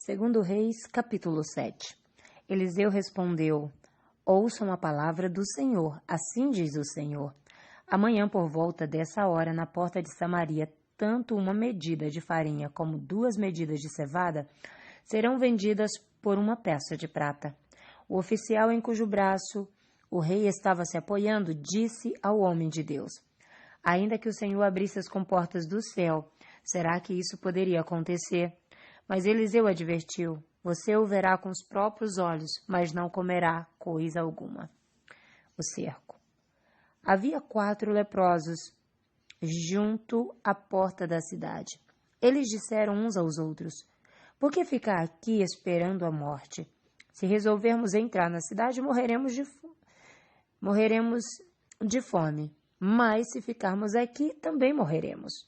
Segundo Reis, capítulo 7. Eliseu respondeu: Ouçam a palavra do Senhor, assim diz o Senhor. Amanhã, por volta dessa hora, na porta de Samaria, tanto uma medida de farinha como 2 medidas de cevada serão vendidas por uma peça de prata. O oficial em cujo braço o rei estava se apoiando disse ao homem de Deus: Ainda que o Senhor abrisse as comportas do céu, será que isso poderia acontecer? Mas Eliseu advertiu: Você o verá com os próprios olhos, mas não comerá coisa alguma. O cerco. Havia 4 leprosos junto à porta da cidade. Eles disseram uns aos outros: Por que ficar aqui esperando a morte? Se resolvermos entrar na cidade, morreremos de fome. Mas se ficarmos aqui, também morreremos.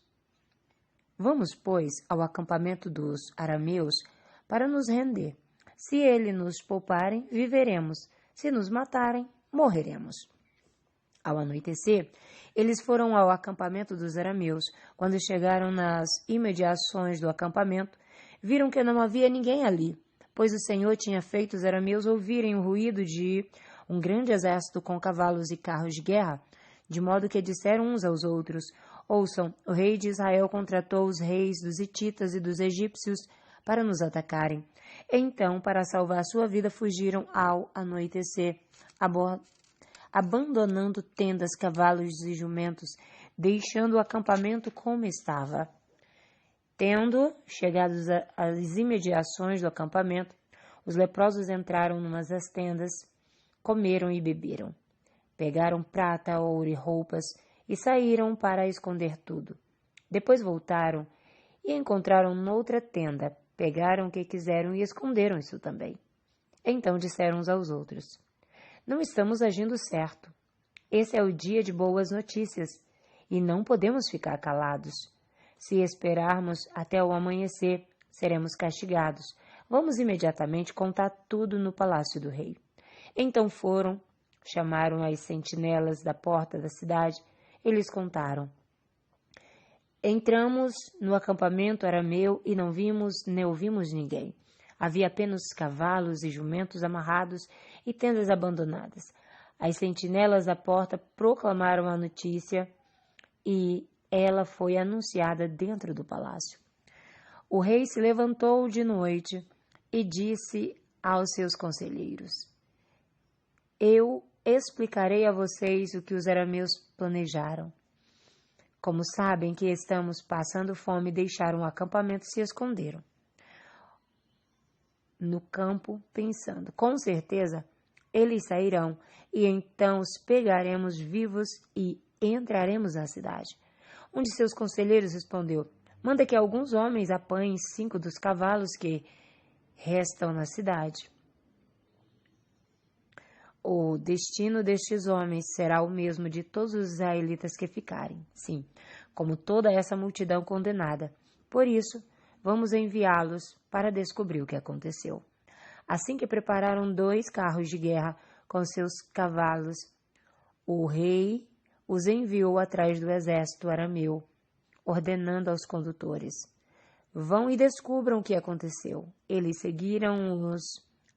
Vamos, pois, ao acampamento dos arameus para nos render. Se eles nos pouparem, viveremos. Se nos matarem, morreremos. Ao anoitecer, eles foram ao acampamento dos arameus. Quando chegaram nas imediações do acampamento, viram que não havia ninguém ali, pois o Senhor tinha feito os arameus ouvirem o ruído de um grande exército com cavalos e carros de guerra, de modo que disseram uns aos outros: Ouçam, o rei de Israel contratou os reis dos hititas e dos egípcios para nos atacarem. Então, para salvar sua vida, fugiram ao anoitecer, abandonando tendas, cavalos e jumentos, deixando o acampamento como estava. Tendo chegado às imediações do acampamento, os leprosos entraram numas das tendas, comeram e beberam. Pegaram prata, ouro e roupas e saíram para esconder tudo. Depois voltaram e encontraram noutra tenda. Pegaram o que quiseram e esconderam isso também. Então disseram uns aos outros: Não estamos agindo certo. Esse é o dia de boas notícias e não podemos ficar calados. Se esperarmos até o amanhecer, seremos castigados. Vamos imediatamente contar tudo no palácio do rei. Então foram, chamaram as sentinelas da porta da cidade. Eles contaram: Entramos no acampamento arameu e não vimos nem ouvimos ninguém. Havia apenas cavalos e jumentos amarrados e tendas abandonadas. As sentinelas da porta proclamaram a notícia e ela foi anunciada dentro do palácio. O rei se levantou de noite e disse aos seus conselheiros: Eu explicarei a vocês o que os arameus planejaram. Como sabem que estamos passando fome, deixaram o acampamento e se esconderam no campo, pensando: com certeza eles sairão, e então os pegaremos vivos e entraremos na cidade. Um de seus conselheiros respondeu: Manda que alguns homens apanhem 5 dos cavalos que restam na cidade. O destino destes homens será o mesmo de todos os israelitas que ficarem, sim, como toda essa multidão condenada. Por isso, vamos enviá-los para descobrir o que aconteceu. Assim que prepararam 2 carros de guerra com seus cavalos, o rei os enviou atrás do exército arameu, ordenando aos condutores: Vão e descubram o que aconteceu. Eles seguiram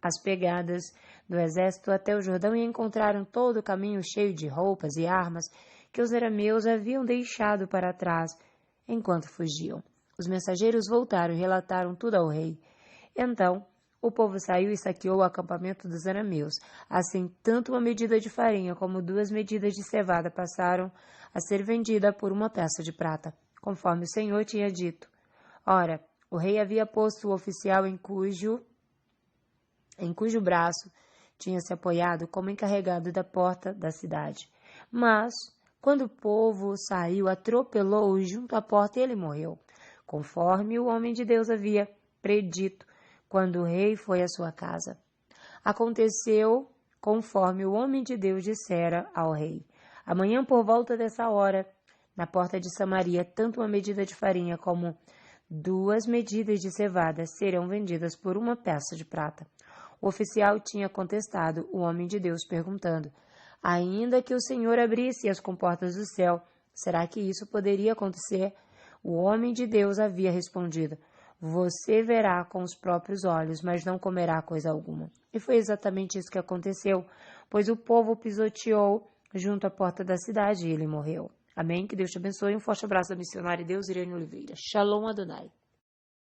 as pegadas do exército até o Jordão e encontraram todo o caminho cheio de roupas e armas que os arameus haviam deixado para trás enquanto fugiam. Os mensageiros voltaram e relataram tudo ao rei. Então, o povo saiu e saqueou o acampamento dos arameus. Assim, tanto uma medida de farinha como 2 medidas de cevada passaram a ser vendida por uma peça de prata, conforme o Senhor tinha dito. Ora, o rei havia posto o oficial em cujo braço tinha se apoiado como encarregado da porta da cidade. Mas, quando o povo saiu, atropelou-o junto à porta e ele morreu, conforme o homem de Deus havia predito quando o rei foi à sua casa. Aconteceu conforme o homem de Deus dissera ao rei. Amanhã, por volta dessa hora, na porta de Samaria, tanto uma medida de farinha como 2 medidas de cevada serão vendidas por uma peça de prata. O oficial tinha contestado o homem de Deus, perguntando: Ainda que o Senhor abrisse as comportas do céu, será que isso poderia acontecer? O homem de Deus havia respondido: Você verá com os próprios olhos, mas não comerá coisa alguma. E foi exatamente isso que aconteceu, pois o povo pisoteou junto à porta da cidade e ele morreu. Amém? Que Deus te abençoe. Um forte abraço da missionária Deus Irene Oliveira. Shalom Adonai.